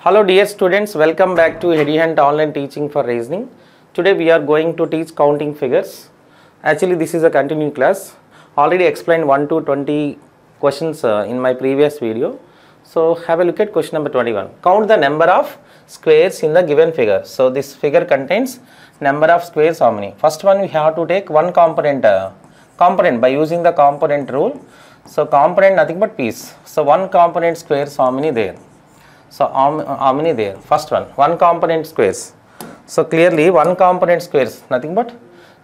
Hello dear students, welcome back to Headyhunt Online Teaching for Reasoning. Today we are going to teach counting figures. Actually this is a continuing class. Already explained 1 to 20 questions in my previous video. So have a look at question number 21. Count the number of squares in the given figure. So this figure contains number of squares how many? First one we have to take one component by using the component rule. So component nothing but piece. So one component squares how many there? So how many there? First one component squares. So clearly one component squares nothing but,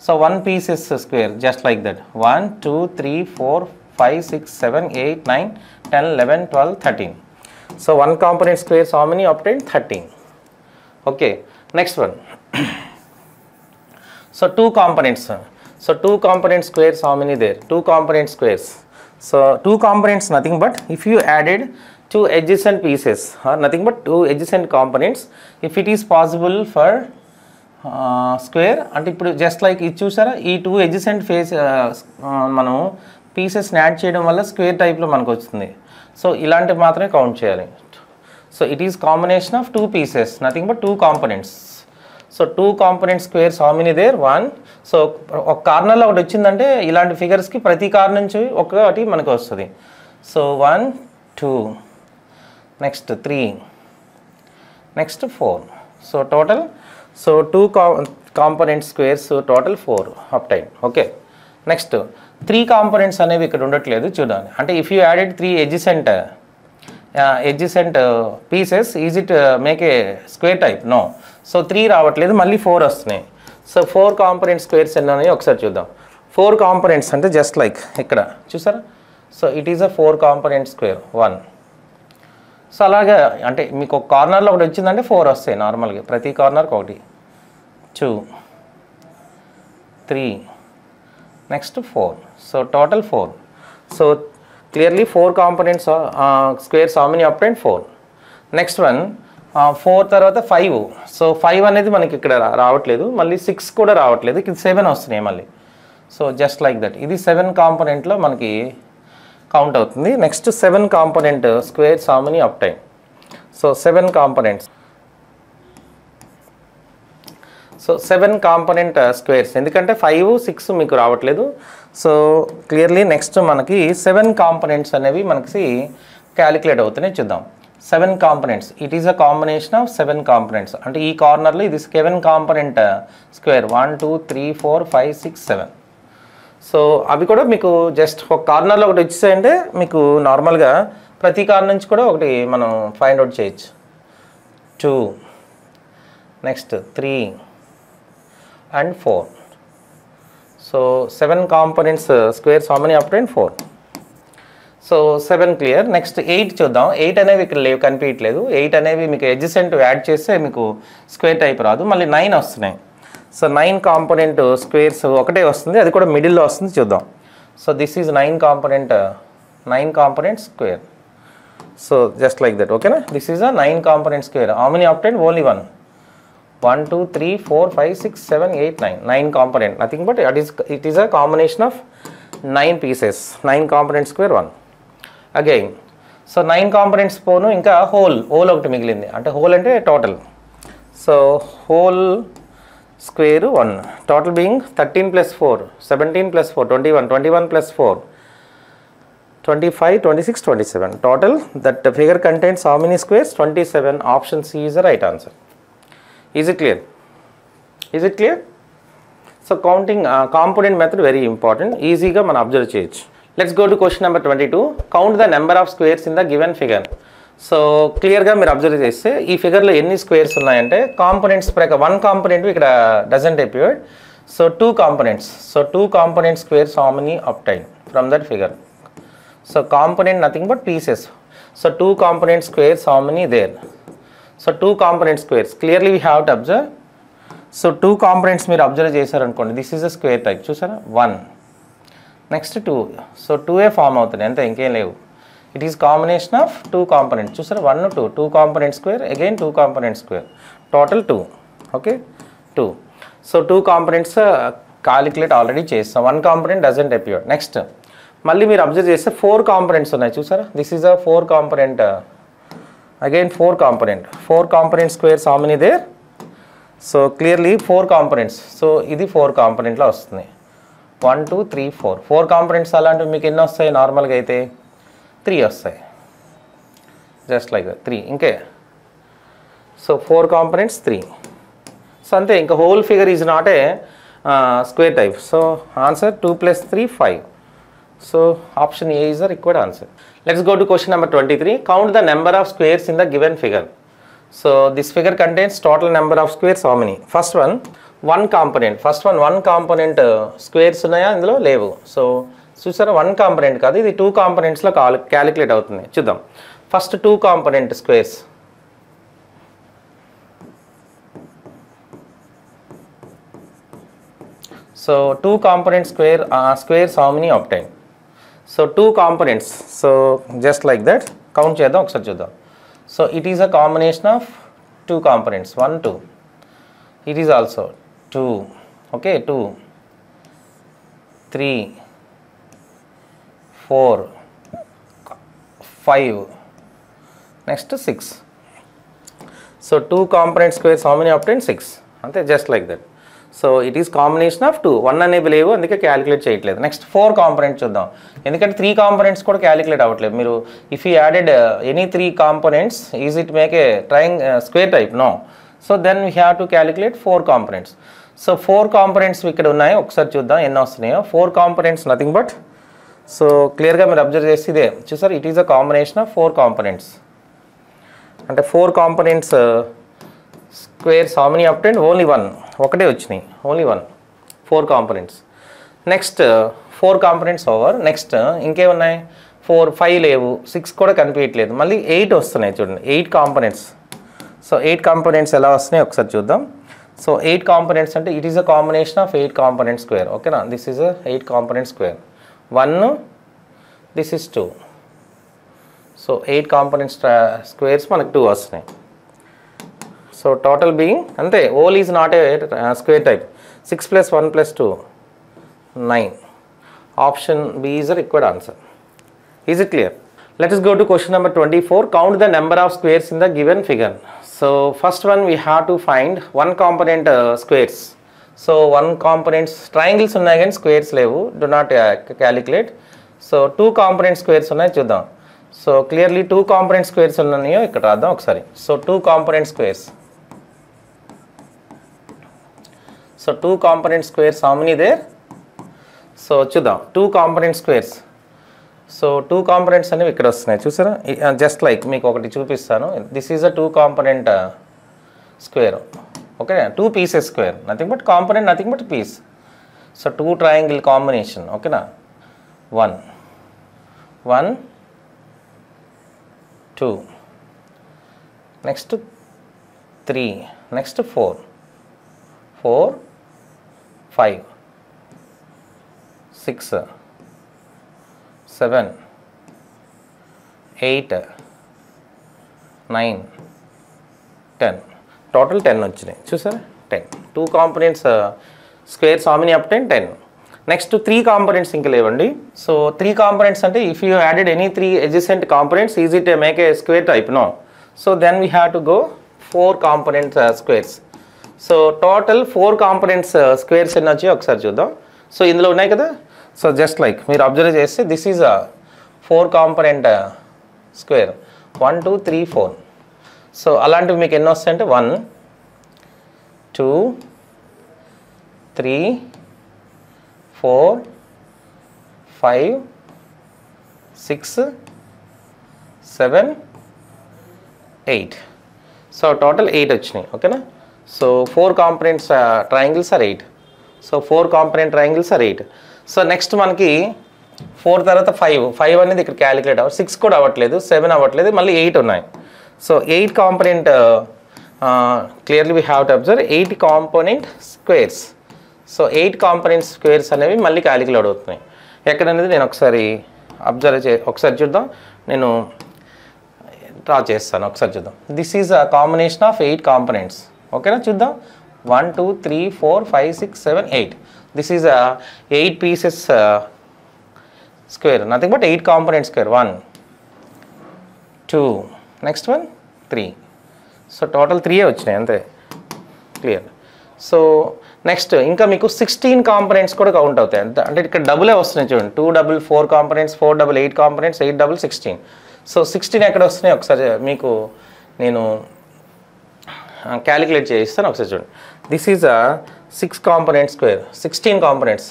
so one piece is a square just like that. 1, 2, 3, 4, 5, 6, 7, 8, 9, 10, 11, 12, 13. So one component squares how many obtained? 13. Okay, next one. So two components. So two component squares how many there? Two component squares. So two components nothing but, if you added two adjacent pieces or nothing but two adjacent components, if it is possible for square, అంటే ఇప్పుడు just like ఇది చూసారా, ఈ two adjacent face మనం పీసెస్ని add చేయడం వల్ల square టైప్లో మనకు వస్తుంది. సో ఇలాంటివి మాత్రమే కౌంట్ చేయాలి. So it is combination of two pieces nothing but two components. So two component squares how many there? 1. So ఒక కార్నర్లో ఒకటి వచ్చిందంటే ఇలాంటి ఫిగర్స్కి ప్రతి కార్నర్ నుంచి ఒకటి మనకు వస్తుంది. So 1, 2, next 3, next 4. So total, so two component squares, so total 4 obtained. Okay, next 3 components అనేవి ఇక్కడ ఉండట్లేదు చూడండి. అంటే if you added 3 adjacent pieces, is it make a square type? No. So 3 రావట్లేదు, మళ్ళీ 4 వస్తున్నాయి. సో 4 component squares ఎన్ని ఉన్నాయో ఒకసారి చూద్దాం. 4 components అంటే జస్ట్ లైక్ ఇక్కడ చూసారా. So it is a 4 component square 1. So అలాగే అంటే మీకు ఒక కార్నర్లో ఒకటి వచ్చిందంటే 4 వస్తాయి నార్మల్గా, ప్రతి కార్నర్కి ఒకటి. 2, 3, next 4. So total 4. So clearly 4 components squares how many obtained? 4. Next one 4 తర్వాత 5. సో 5 అనేది మనకి ఇక్కడ రావట్లేదు, మళ్ళీ 6 కూడా రావట్లేదు, ఇది 7 వస్తున్నాయి మళ్ళీ. సో జస్ట్ లైక్ దట్, ఇది 7 కాంపోనెంట్లో మనకి కౌంట్ అవుతుంది. Next 7 component squares how many obtained? So 7 components. So 7 component squares, ఎందుకంటే 5, 6 మీకు రావట్లేదు. సో క్లియర్లీ నెక్స్ట్ మనకి 7 కాంపోనెంట్స్ అనేవి మనకి క్యాలిక్యులేట్ అవుతున్నాయి చూద్దాం. 7 components, it is a combination of 7 components. అంటే ఈ కార్నర్లో ఇది 7 కాంపోనెంట్ స్క్వేర్ 1, 2, 3, 4, 5, 6, 7. సో అవి కూడా మీకు జస్ట్ ఒక కార్నర్లో ఒకటి వచ్చేసాయంటే మీకు నార్మల్గా ప్రతి కార్నర్ నుంచి కూడా ఒకటి మనం ఫైండ్ అవుట్ చేయొచ్చు. 2, next 3 and 4. So 7 components squares how many obtained? 4. So 7 clear. Next 8 చూద్దాం. 8 అనేవి ఇక్కడ లేవు, కనిపించట్లేదు. 8 అనేవి మీకు అడ్జసెంట్ యాడ్ చేస్తే మీకు స్క్వేర్ టైప్ రాదు, మళ్ళీ 9 వస్తున్నాయి. సో 9 కాంపోనెంట్ స్క్వేర్స్ ఒకటే వస్తుంది, అది కూడా మిడిల్లో వస్తుంది చూద్దాం. So this is 9 component square. So just like that, ఓకేనా. This is a 9 component square. How many obtained? Only 1. 1, 2, 3, 4, 5, 6, 7, 8, 9. 9 component nothing but it is a combination of 9 pieces. 9 component square 1. Again so 9 components పోను, ఇంకా whole ఒకటి మిగిలింది. అంటే whole అంటే total. So whole square 1, total being 13 plus 4, 17 plus 4, 21, 21 plus 4, 25, 26, 27. Total that figure contains how many squares? 27. Option C is the right answer. Is it clear? Is it clear? So counting component method very important. Easy ga man observe cheyచ్చు. Let's go to question number 22. Count the number of squares in the given figure. So క్లియర్గా మీరు observe చేస్తే ఈ ఫిగర్లో ఎన్ని squares ఉన్నాయంటే components ప్రకారం 1 component ఇక్కడ doesn't appear. So 2 components. So 2 component squares how many obtained from that figure? So component nothing but pieces. So 2 component squares how many there? So 2 component squares clearly we have to observe. So 2 components మీరు observe చేశారనుకోండి, this is a square type చూసారా. 1, next 2. So 2 form అవుతుంది అంతే, ఇంకేం లేవు. It is combination of 2 components. చూసారా 1, 2. 2 component square, again 2 component square. Total 2. Okay, 2. So 2 components calculate already చేస్తాం. 1 component doesn't appear. Next మళ్ళీ మీరు అబ్జర్వ్ చేస్తే 4 కాంపోనెంట్స్ ఉన్నాయి చూసారా. This is a 4 component again 4 component squares how many there? So clearly 4 components. So ఇది 4 component లో వస్తుంది. 1 2 3 4 4 components అలాంటివి మీకు ఎన్ని వస్తాయి నార్మల్గా అయితే 3 వస్తాయి. జస్ట్ లైక్ దట్ 3 ఇంకే. So 4 components 3. సో అంతే, ఇంకా whole figure is not a square type. So answer 2 + 3 5. So option A is the required answer. Let's go to question number 23. Count the number of squares in the given figure. So this figure contains total number of squares how many? First one component. First one component squares ఉన్నాయా ఇందులో లేవు. So చూసారా 1 component కాదు, ఇది 2 components లో calculate అవుతుంది. చూద్దాం first 2 component squares. So 2 component squares how many obtained? So 2 components. So just like that count చేద్దాం ఒకసారి చూద్దాం. So it is a combination of 2 components 1 2. It is also 2. Okay, 2 3 4 5 next 6. So 2 component squares how many obtained? 6. అంతే, just like that. So it is combination of 2. 1 అనేవి లేవు, అందుకే calculate చేయట్లేదు. Next 4 components చూద్దాం, ఎందుకంటే 3 కాంపోనెంట్స్ కూడా క్యాలిక్యులేట్ అవ్వట్లేదు. మీరు if you added any 3 components is it make a square type? No. So then we have to calculate 4 components. So 4 components ఇక్కడ ఉన్నాయి, ఒకసారి చూద్దాం ఎన్ని వస్తున్నాయో. 4 కాంపోనెంట్స్ నథింగ్ బట్, సో క్లియర్గా మీరు అబ్జర్వ్ చేసి ఇదే చూసారు, it is a combination of 4 components. అంటే 4 components squares how many obtained? Only 1. ఒకటే వచ్చినాయి, only 1. 4 components. Next 4 components over. Next ఇంకేమున్నాయి? 4 5 లేవు, 6 కూడా కనిపించట్లేదు, మళ్ళీ 8 వస్తున్నాయి చూడండి. 8 కాంపోనెంట్స్. సో 8 కాంపోనెంట్స్ ఎలా వస్తున్నాయి ఒకసారి చూద్దాం. సో 8 కాంపోనెంట్స్ అంటే it is a combination of 8 component square. ఓకేనా, this is a 8 component square. 1 this is 2. So 8 component squares మనకు 2 వస్తున్నాయి. సో టోటల్ బీయింగ్ అంతే, whole is not a square type. 6 + 1 + 2 9. Option B is the required answer. Is it clear? Let us go to question number 24. Count the number of squares in the given figure. So first one we have to find 1 component squares. So 1 components triangles ఉన్నాయి కానీ squares లేవు, do not calculate. So 2 component squares ఉన్నాయి చూద్దాం. So clearly 2 component squares ఉన్నాయో ఇక్కడ రాద్దాం ఒకసారి. So 2 component squares. So 2 component squares how many there? So చూద్దాం 2 component squares. సో 2 కాంపోనెంట్స్ అనేవి ఇక్కడ వస్తున్నాయి చూసారా, జస్ట్ లైక్ మీకు ఒకటి చూపిస్తాను. This is a 2 component square. Okay, 2 pieces square, nothing but component, nothing but piece. So 2 triangle combination. ఓకేనా, 1 1 2 next 3 next 4 4 5 6 7 8 9 10. Total 10 వచ్చినాయి చూసారా, 10. 2 components squares how many obtained? 10. Next 3 components ఇంకా లేవండి. సో 3 కాంపోనెంట్స్ అంటే if you added any 3 adjacent components is it make a square type? No. So then we have to go 4 component squares. So total 4 components squares ఎన్ని వచ్చాయో ఒకసారి చూద్దాం. So ఇందులో ఉన్నాయి కదా, సో జస్ట్ లైక్ మీరు observe చేస్తే this is a 4 component square. 1 2 3 4. So అలాంటివి మీకు ఎన్ని వస్తాయంటే 1 2 3 4 5 6 7 8. సో టోటల్ 8 వచ్చినాయి. ఓకేనా, so 4 components triangles are 8. So 4 component triangles are 8. So next మనకి 4 తర్వాత 5 అనేది ఇక్కడ క్యాలిక్యులేట్ అవ్వదు, 6 కూడా అవ్వట్లేదు, 7 అవ్వట్లేదు, మళ్ళీ 8 ఉన్నాయి. So 8 component clearly we have to observe 8 component squares. So 8 component squares అనేవి మళ్ళీ క్యాలిక్యులేట్ అవుతున్నాయి. ఎక్కడనేది నేను ఒకసారి ఒకసారి చూద్దాం, నేను డ్రా చేస్తాను ఒకసారి చూద్దాం. This is a combination of 8 components. ఓకేనా, చూద్దాం. 1 2 3 4 5 6 7 8. This is a 8 pieces square, nothing but 8 component square. 1 2 next one 3. So total 3 వచ్చినాయి అంతే. క్లియర్. సో నెక్స్ట్ ఇంకా మీకు 16 కాంపనెంట్స్ కూడా కౌంట్ అవుతాయి అంటే ఇక్కడ డబులే వస్తున్నాయి చూడండి. 2 double 4 components, 4 double 8 components, 8 double 16. So 16 ఎక్కడ వస్తున్నాయి ఒకసారి మీకు నేను క్యాలిక్యులేట్ చేయిస్తాను ఒకసారి చూడండి. This is a 6 component square, 16 components.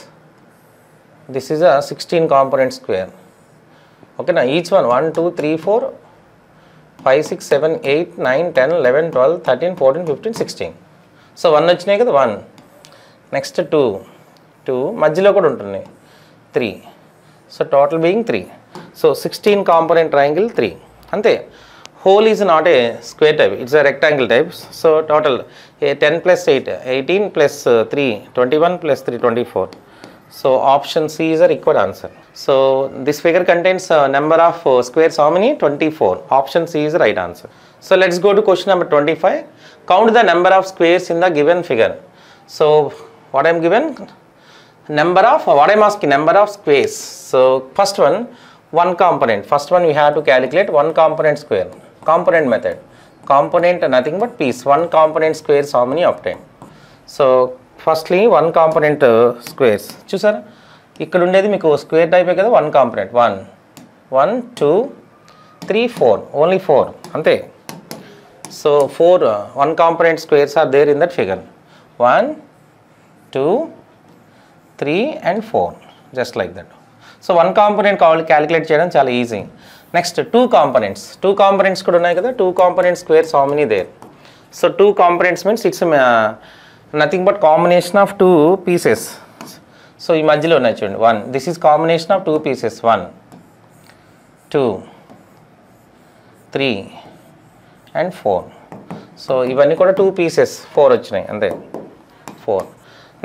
This is a 16 component square. ఓకేనా. Each one 1 2 3 4 5 6 7 8 9 10 11 12 13 14 15 16. సో 1 వచ్చినాయి కదా 1. నెక్స్ట్ 2 మధ్యలో కూడా ఉంటుంది 3. So total being 3. So 16 component triangle 3 అంతే. Whole is not a square type, it's a rectangle type. So total 10 plus 8 18 plus 3 21 plus 3 24. So option C is a required answer. So this figure contains number of squares how many? 24. Option C is the right answer. So let's go to question number 25. Count the number of squares in the given figure. So what I am given? Number of, what I am asking, number of squares. So first one component. First one we have to calculate one component square. Component method. Component nothing but piece. One component squares how many obtained. So firstly one component squares. చూసారా ఇక్కడ ఉండేది మీకు square టైపే కదా. One component 1 1 2 3 4 only 4 అంతే. So 4 one component squares are there in that figure. 1 2 3 and 4 just like that. So one component calculate చేయడం చాలా easy. Next 2 components కూడా ఉన్నాయి కదా. 2 component squares how many there. So 2 components means it's nothing but combination of 2 pieces. So ఈ మధ్యలో ఉన్నాయి చూడండి 1. This is combination of 2 pieces 1 2 3 and 4. So ఇవన్నీ కూడా 2 పీసెస్ 4 వచ్చినాయి అంతే 4.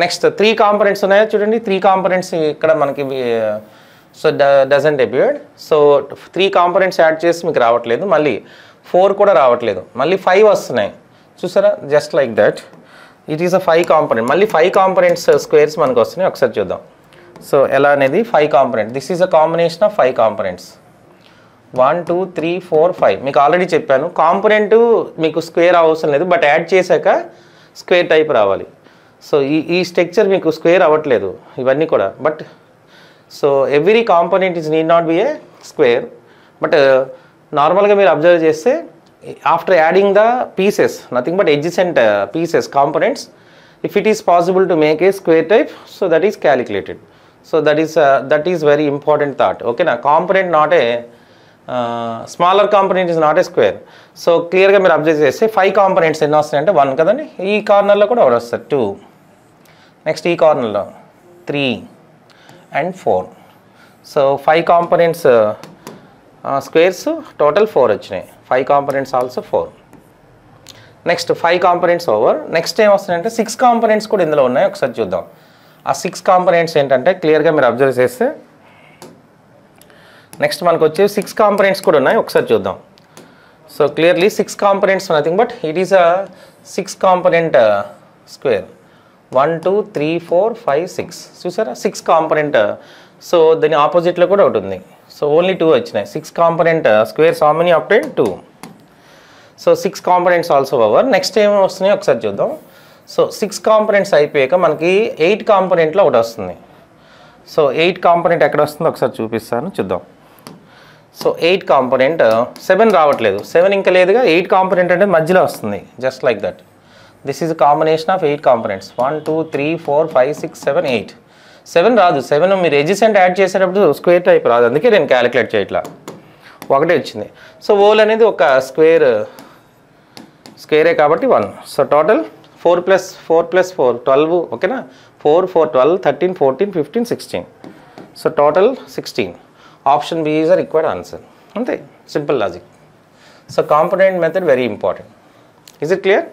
నెక్స్ట్ 3 కాంపోనెంట్స్ ఉన్నాయా చూడండి. 3 కాంపోనెంట్స్ ఇక్కడ మనకి so doesn't appeared. So 3 components add చేసి మీకు రావట్లేదు, మళ్ళీ 4 కూడా రావట్లేదు, మళ్ళీ 5 వస్తున్నాయి చూసారా. Just like that it is a 5 component. మళ్ళీ 5 కాంపోనెంట్స్ స్క్వేర్స్ మనకు వస్తున్నాయి. ఒకసారి చూద్దాం. సో ఎలా అనేది 5 component. This is a combination of 5 components 1 2 3 4 5. మీకు ఆల్రెడీ చెప్పాను కాంపోనెంట్ మీకు స్క్వేర్ అవసరం లేదు, బట్ యాడ్ చేశాక స్క్వేర్ టైప్ రావాలి. సో ఈ స్ట్రక్చర్ మీకు స్క్వేర్ అవ్వట్లేదు ఇవన్నీ కూడా. But so every component is need not be A square. But నార్మల్గా మీరు అబ్జర్వ్ చేస్తే after adding the pieces nothing but adjacent pieces components, if it is possible to make a square type, so that is calculated. So that is very important thought. Okay na, component not a smaller component is not a square. So clear ga meer observe cheste 5 components enna vastayante 1 kadandi. Ee corner lo kuda vastaru 2. Next ee corner lo 3 and 4. So 5 components squares total 4 వచ్చినాయి. 5 components also 4. Next 5 components over. Next ఏం వస్తుందంటే 6 components కూడా ఇందులో ఉన్నాయి. ఒకసారి చూద్దాం. ఆ 6 components ఏంటంటే క్లియర్గా మీరు అబ్జర్వ్ చేస్తే నెక్స్ట్ మనకు వచ్చే 6 కాంపోనెంట్స్ కూడా ఉన్నాయి. ఒకసారి చూద్దాం. So clearly 6 components nothing but it is a 6 component square 1 2 3 4 5 6 చూసారా 6 కాంపోనెంట్. సో దాని ఆపోజిట్లో కూడా ఒకటి ఉంది. సో ఓన్లీ 2 వచ్చినాయి. 6 component squares how many obtain 2. So 6 components also over. Next ఏమి వస్తున్నాయి ఒకసారి చూద్దాం. సో 6 కాంపోనెంట్స్ అయిపోయాక మనకి 8 కాంపోనెంట్లో ఒకటి వస్తుంది. సో 8 కాంపోనెంట్ ఎక్కడ వస్తుందో ఒకసారి చూపిస్తాను చూద్దాం. సో 8 కాంపోనెంట్ 7 రావట్లేదు, 7 ఇంకా లేదుగా. 8 కాంపోనెంట్ అంటే మధ్యలో వస్తుంది just like that. This is combination of 8 components 1 2 3 4 5 6 7 8. 7 రాదు. 7 మీరు adjacent యాడ్ చేసేటప్పుడు స్క్వేర్ టైప్ రాదు, అందుకే నేను క్యాలిక్యులేట్ చేయట్లా. ఒకటే వచ్చింది. సో ఓల్ అనేది ఒక స్క్వేరే కాబట్టి 1. So total 4 + 4 + 4 12. ఓకేనా. 4 4 12 13 14 15 16. So total 16. Option B is a required answer. అంతే, simple logic. So component method very important. Is it clear?